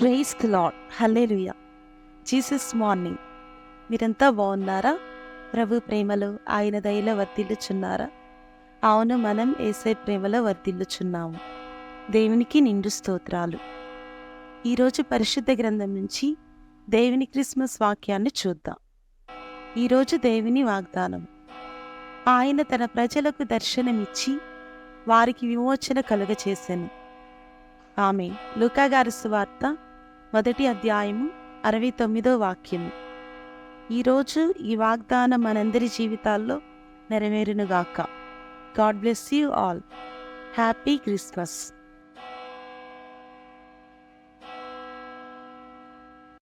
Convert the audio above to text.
Praise the lord. Hallelujah. Jesus morning. మీరంతా బాగున్నారా? ప్రభు ప్రేమలో ఆయన దయలో వర్ధిల్లుచున్నారా? అవును, మనం యేసయ్య ప్రేమలో వర్ధిల్లుచున్నాము. దేవునికి నిండు స్తోత్రాలు. ఈరోజు పరిశుద్ధ గ్రంథం నుంచి దేవుని క్రిస్మస్ వాక్యాన్ని చూద్దాం. ఈరోజు దేవుని వాగ్దానం. ఆయన తన ప్రజలకు దర్శనమిచ్చి వారికి విమోచన కలుగచేసెను. ఆమె. లూకా గారి సువార్త 1వ అధ్యాయము 69వ వాక్యము. ఈరోజు ఈ వాగ్దానం మనందరి జీవితాల్లో నెరవేరునుగాక. God bless you all. Happy Christmas.